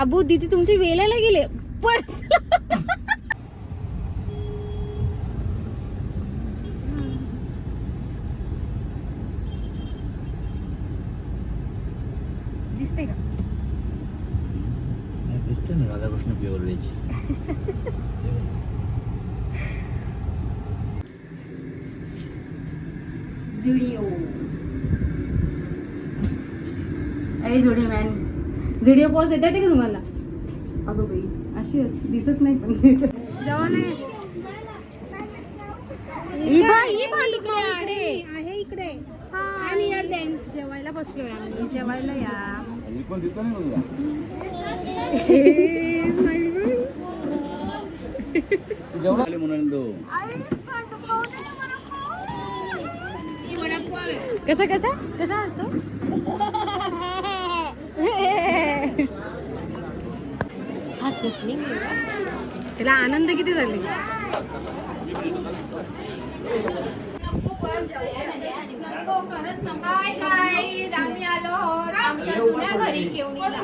अबू दीदी तुमची वेलायला गेले पण दिसते का? दिसते ना राधाकृष्ण प्युअर व्हेज. झुडिओ. अरे झुडिओ मॅन, झुडिओ पॉज येते का तुम्हाला? अगं बाई अशी दिसत नाही पण आहे इकडे आणि यार जेवायला बसलोय आम्ही. जेवायला या. जेवढा म्हणाल तो कसा कसा कसा असतो? त्याला आनंद किती झाले. आम्ही आलो आहोत आमच्या जुन्या घरी केवणीला.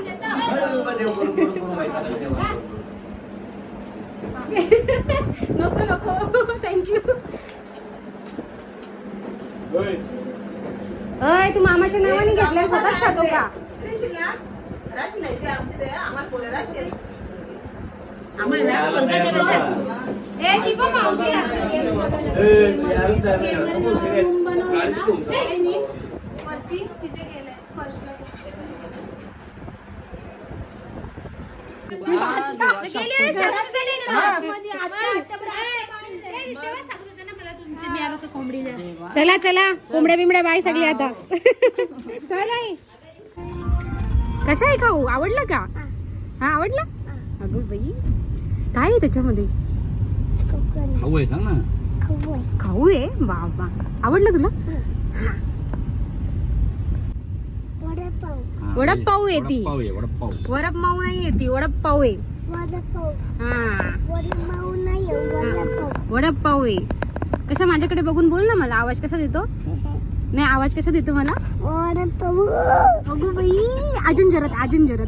नको नको थँक्यू. अय तू मामाच्या नावाने घेतल्या स्वतःच खातो का? चला चला कोंबड्या बिंबड्या बाय सगळी आता. कशा आहे खाऊ? आवडलं का? हा आवडलं. अगं बाई काय आहे त्याच्यामध्ये? खाऊ आहे सांग ना. खाऊ आहे बाबा. आवडलं तुला? वडापाव आहे ती. वडापाव नाही आहे ती, वडापाव आहे. हा वडापाव आहे. कशा माझ्याकडे बघून बोल ना. मला आवाज कसा देतो? नाही आवाज कसा देतो मला? अगो बाई अजून जरत अजून जरत.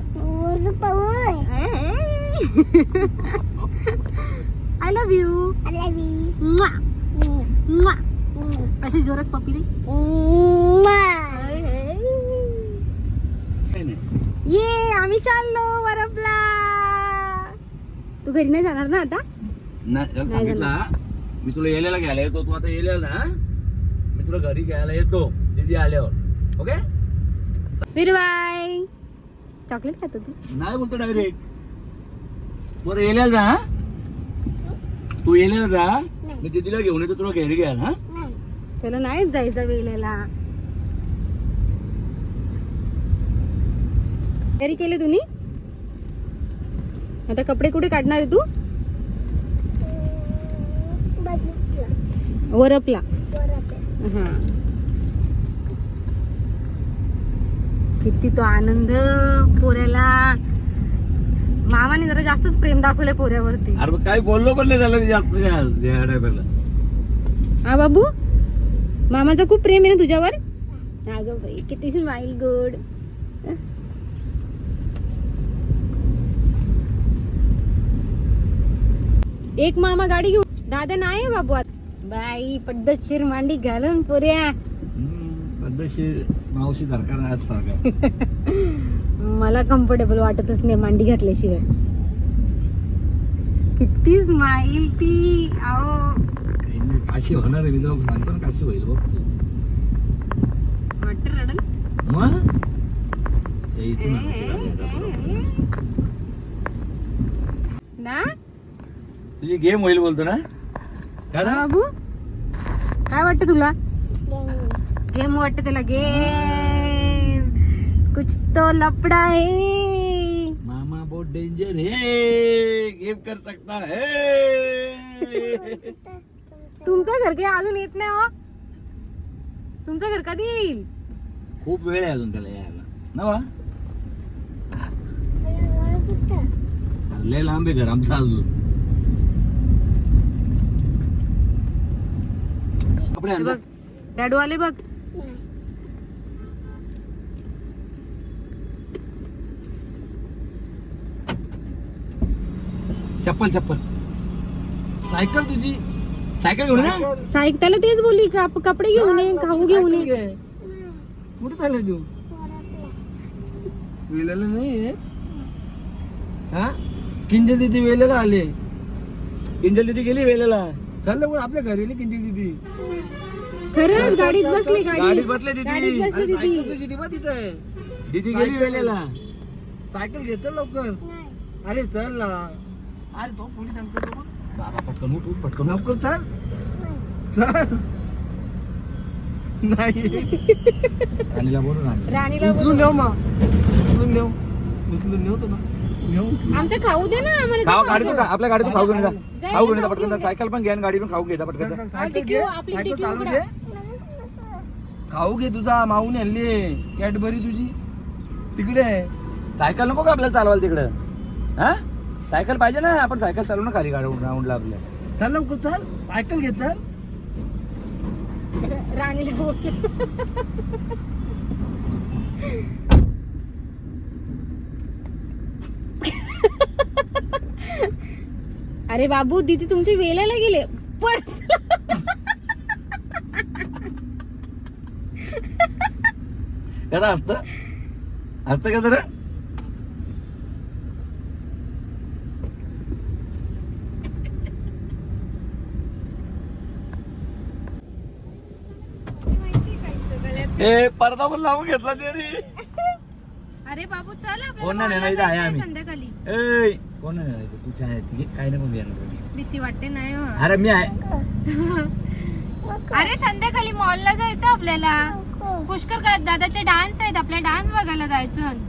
I love you. अशी जोरात पप्पी दे. ये आम्ही चाललो वरपला. तू घरी नाही जाणार ना आता? सांगितला मी तुला येलेला घ्यायला येतो. तू आता येलेला ना, मी तुला घरी घ्यायला येतो दीदी आल्यावर. ओके फिर बाय. चॉकलेट खातो तू? नाही बोलतो डायरेक्ट. तू आता येलेला जा. तू येलेला जा. मी दीदीला घेऊन येतो तुला घरी घ्यायला. हा त्याला नाहीच जायचं वेळेला. तयारी केली तुम्ही? आता कपडे कुठे काढणार आहे तू? वरपला. हा किती तो आनंद पोऱ्याला. मामाने जरा जास्तच प्रेम दाखवलंय पोऱ्यावरती. अरे काय बोललो पण नाही झालं जास्त. हा बाबू मामाचं खूप प्रेम आहे ना तुझ्यावर? अगं बाई किती स्माइल गुड. एक मामा गाडी घेऊन. दादा नाही बाबू आता. बाई पद्धतशीर मांडी घालून पोऱ्या. पद्धतशीर मावशी दरकार आज सारखा. मला कम्फर्टेबल वाटतच नाही मांडी घातल्याशिवाय. किती स्माइल ती. आओ काशी होणार आहे. मी तुला सांगतो ना काशी होईल बघ तू. वाटत रडन मग ना. तुझी गेम होईल बोलतो ना. काय ना बाबू काय वाटतं तुला? गेम वाटत त्याला. गेम कुछ तो लपड़ा है. मामा बहुत डेंजर है. गेम कर सकता है. तुमचं घर काही अजून येत नाही हो. तुमचं घर कधी येईल? खूप वेळ आहे अजून त्याला यायला ना. लय लांब आहे घर आमचं अजून. बघ डॅडू आले बघ. चप्पल चप्पल सायकल तुझी सायकल घेऊन ना सायकल. साईक त्याला तेच बोलली का कपडे घेऊन ये खाऊ घेऊन सायकल ये घे. कुठे चालला तू वेलेला नाही हा किंजल दिदी वेलेला आले किंजल दिदी गेली वेळेला चाललं पण आपल्या घरी किंजल दिदी खरंच गाडीत बसली गाडीत गाडी बसले गाडीत दिदी बसली सायकल दीदी तुझी दिवा तिथे आहे. दिदी गेली सायकल. वेळेला सायकल घे चल लवकर अरे चल ना अरे तो पोलीस अंकल तो बाबा पटकन उठ उठ, पटकन उठ. लवकर चल चल नाही राणीला बोलून आण. राणीला उचलून नेऊ मग उचलून नेऊ ना नेऊ आमचं खाऊ दे ना आम्हाला खाऊ ते गाडीतून खाऊ खा- आपल्या गाडीतून खाऊ घेऊन जा जाय खाऊ ना, घेऊन जा खाऊ पटकन घेऊन जा. सायकल पण घे आणि गाडी पण खाऊ घे जा पटकन जा. टिकू, सायकल घे आपली सायकल टिकू चालू उघडा. घे खाऊ घे तुझा माऊन आणली कॅडबरी तुझी तिकडे आहे. सायकल नको का आपल्याला चालवायला तिकडं हा सायकल पाहिजे ना आपण सायकल चालू ना खाली गाडी राऊंडला आपल्या चल लवकर चल सायकल घे चल राणीला बोल. अरे बाबू दीदी तुमची वेलायला गेले पण कसं असतं असतं का जरा ए पडदा पण लावून घेतला तरी अरे बाबू चल कोण नाही आपल्याला नेणार, इथं आहे जायचंय आम्ही. संध्याकाळी. ए कोण नाही नेणार? तू चहा आहे ती घे, काय नको घेणार भीती वाटते नाही हो. अरे मी आहे अरे संध्याकाळी मॉलला जायचं आपल्याला पुष्कर काय दादाचे डान्स आहेत आपल्या डान्स बघायला जायचं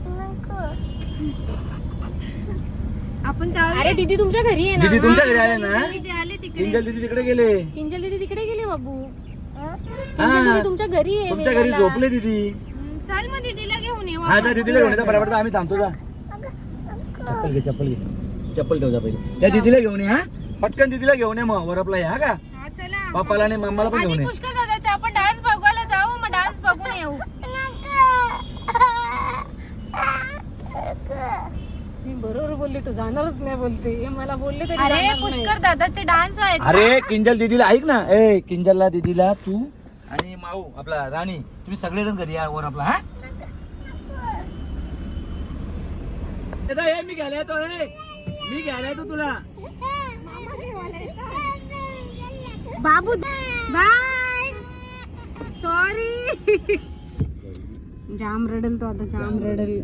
आपण जाऊ अरे दीदी तुमच्या घरी आहे दीदी ना तुमच्या घरी आले ना दीदी आले तिकडे किंजल दीदी तिकडे गेले किंजल दीदी तिकडे गेली बाबू हा. किंजल दीदी तुमच्या घरी आहे तुमच्या घरी वेलायला. झोपले दीदी चल मग दीदीला घेऊन येऊ हा आपण. त्या दीदीला घेऊन येतो बरोबर आम्ही थांबतो जा चप्पल घे चप्पल ठेव जा पहिले त्या दीदीला घेऊन ये हा पटकन दीदीला घेऊन ये मग वरपला या का हा, चला पप्पाला आणि मम्माला पण घेऊन आधी ये पुष्कर दादाचा आपण डान्स बघायला जाऊ मग डान्स बघून येऊ ती बरोबर बोलली तू जाणारच नाही बोलते हे मला बोलले तरी अरे जाणार नाही. पुष्कर दादाचे डान्स आहेत अरे किंजल दीदीला ऐक ना ए किंजलला दीदीला तू आणि माऊ आपला राणी तुम्ही सगळेजण घरी या वर आपला हा मी घ्यायला येतो मी घ्यायला येतो तुला बाबू बाय सॉरी जाम रडल तो आता जाम रडल